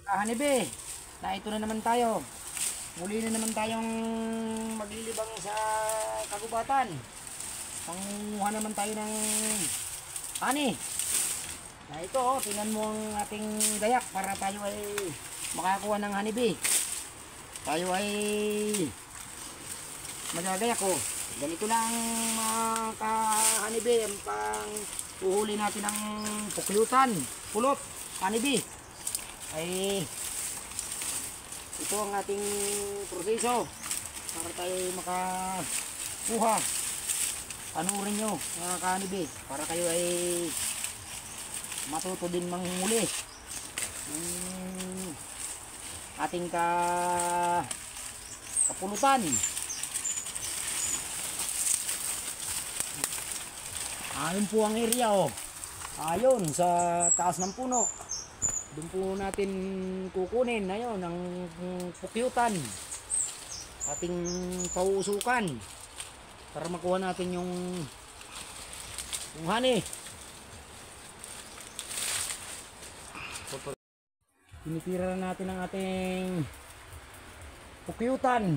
Hanibe, na ito na naman tayo. Muli na naman tayong maglilibang sa kagubatan. Panguha naman tayo ng ani. Na ito, tingnan mo ang ating dayak para tayo ay makakuha ng hanibe. Tayo ay magagayak ko. Ganito lang mga ka-hanibe ang pang uhuli natin ng pukyutan, pulot, hanibe. Ay ito ang ating proseso para tayo makakuha. Panurin nyo mga ka-hanibe para kayo ay matuto din manghuli ating kapulutan. Ayun po ang area ayun sa taas ng puno. Doon po natin kukunin ayun ang pukyutan, ating pauusukan para makuha natin yung honey. Tinitira natin ang ating pukyutan.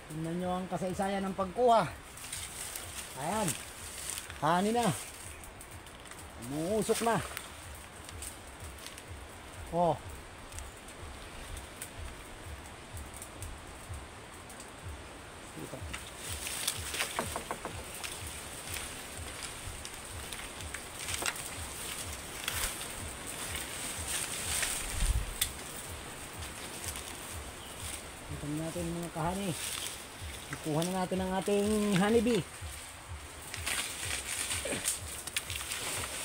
Tingnan nyo ang kasaysayan ng pagkuha. Ayan, honey na, umuusok na. Oh, ito. Ito natin mga kahani. Kukuha na natin ang ating honeybee.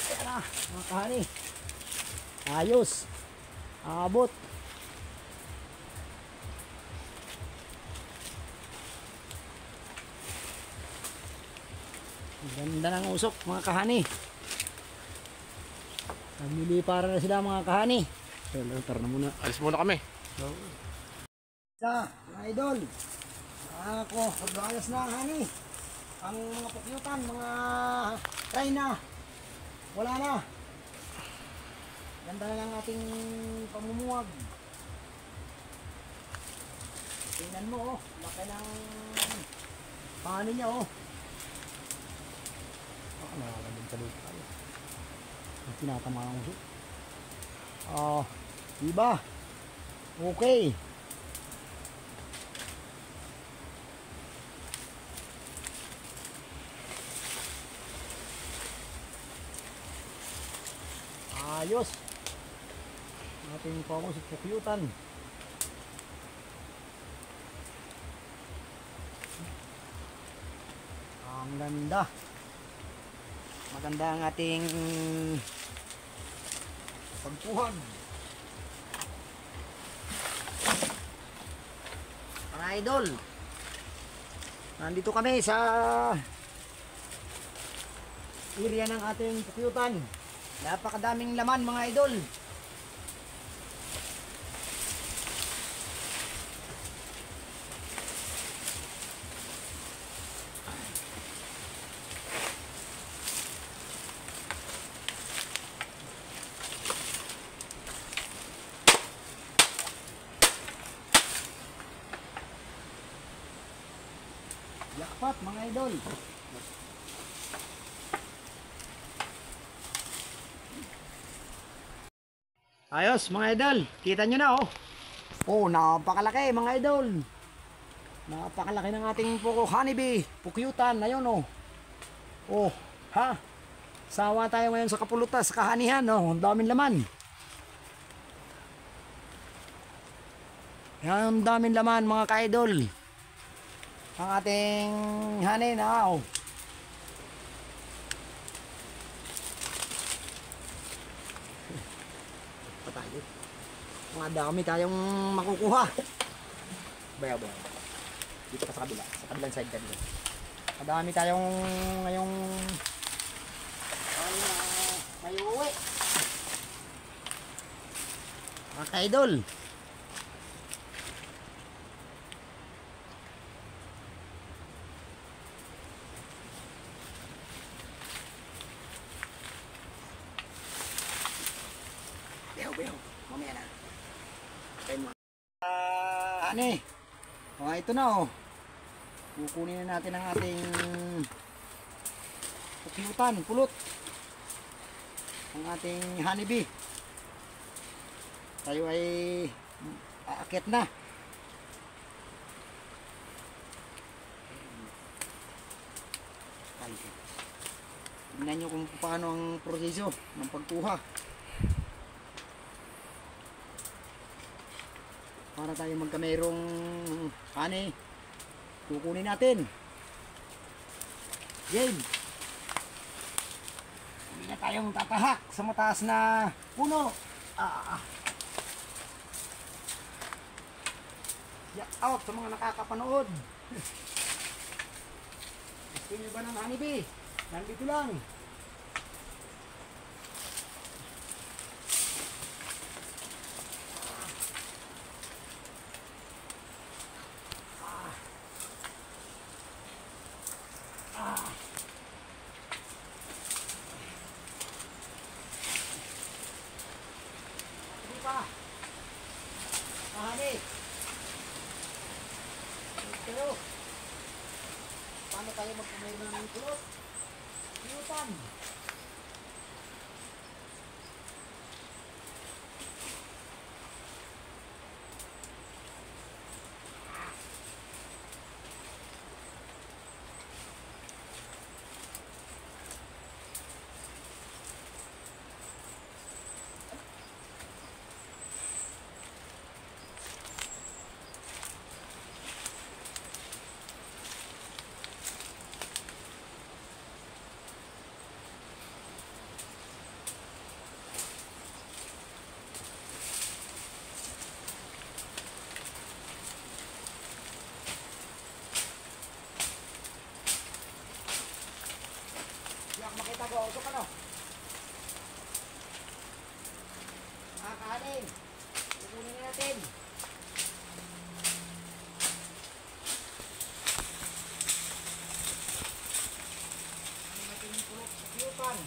Ayan na mga kahani. Ayos. Abot. Ganda ng usok mga kahani. Namili para na sila mga kahani. Tara na muna. Alis muna kami. Sa mga idol, ako, pag-alas na hani. Ang mga pukyutan, mga try na. Wala na. Ganda na lang ating pamumuwag. Tingnan mo laki ng pani niya nakakagandang sa lupa tayo. Tinatama ng usok. Diba? Okay. Ayos. Ating focus sa pukyutan. Ang ganda. Maganda ang ating pagpuhag. Mga idol, nandito kami sa area ng ating pukyutan. Napakadaming laman mga idol. Yakpat mga idol. Ayos mga idol, kita nyo na napakalaki mga idol. Napakalaki ng ating honeybee, pukyutan, ayun sawa tayo ngayon sa kapulutas, sa kahanihan ang daming laman. Yan, ang daming laman mga ka-idol. Ang ating honey na tayo. Mga dami tayong makukuha. Bayaw. Dito pa sa kabila. Sa kabilang side kanila. Madami tayong ngayong may uwi. Mga ka-idol. bayaw. Mamaya na. Tayo mo. Ani. Ito na oh. Kukunin na natin ang ating pukyutan, pulot. Ang ating honeybee. Tayo ay aakyat na. Tingnan nyo kung paano ang proseso ng pagkuha. Para tayo magkamerong honey. Kukunin natin. Game. Hindi na tayong tatahak sa mataas na puno. Shout out sa mga nakakapanood. Gusto nyo ba ng honeybee? Nandito lang. Hindi pa. Honey. Pero, paano tayo magpumay ng tulot? Pulutan. Makita ko, ito ka no? Kakanin. Kukunin natin. Ano natin yung pulot sa piyutan?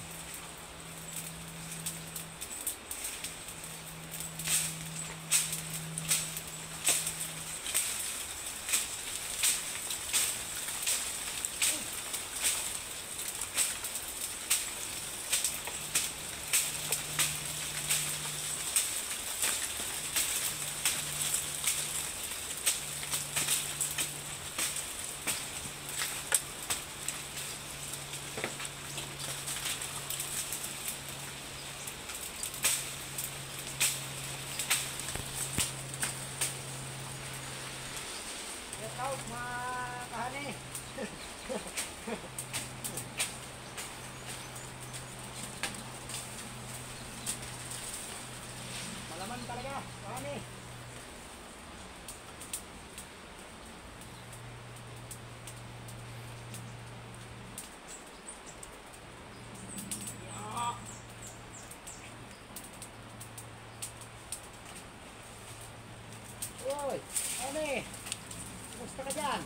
Out mga kahani. Malaman talaga kahani. Oy, kahani. Kumusta ka dyan?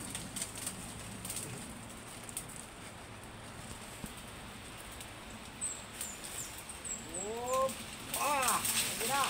Sige na.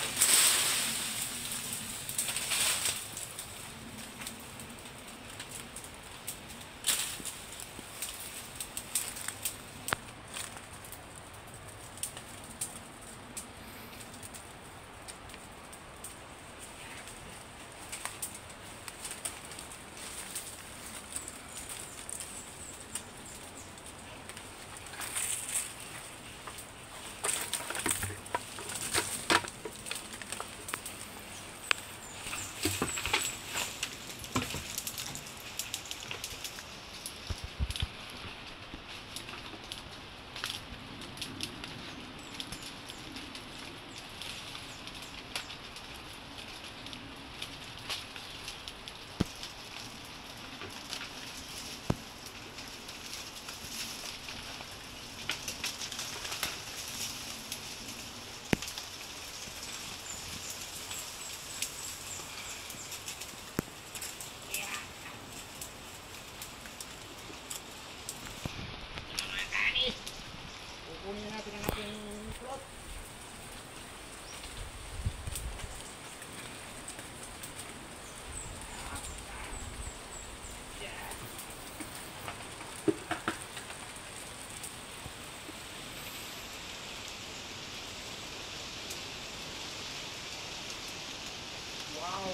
Wow.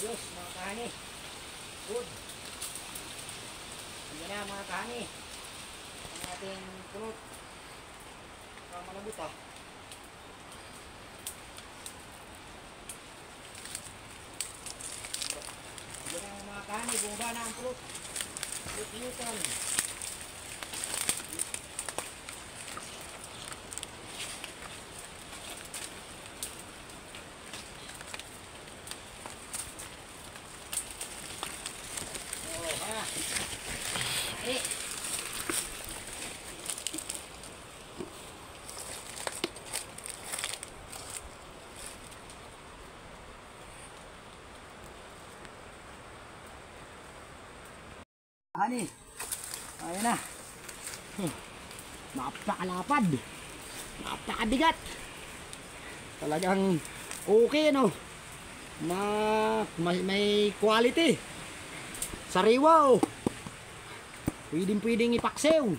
Ayos mga kani. Good. Ayan na mga kani. Ang ating pulot. Malambot ah. Ayan na mga kani. Bumaba na ang pulot. Pulot-pulutan. Ani, ayun na. Napakalapad. Napakabigat. Talagang okay no. May quality. Sariwa oh. Pwedeng ipaksew.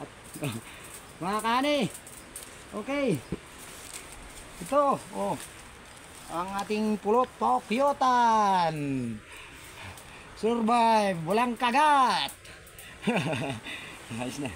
At mga kani. Okay. Ito oh. Ang ating pulot Tokyotan. Survive, walang kagat. Ayos na.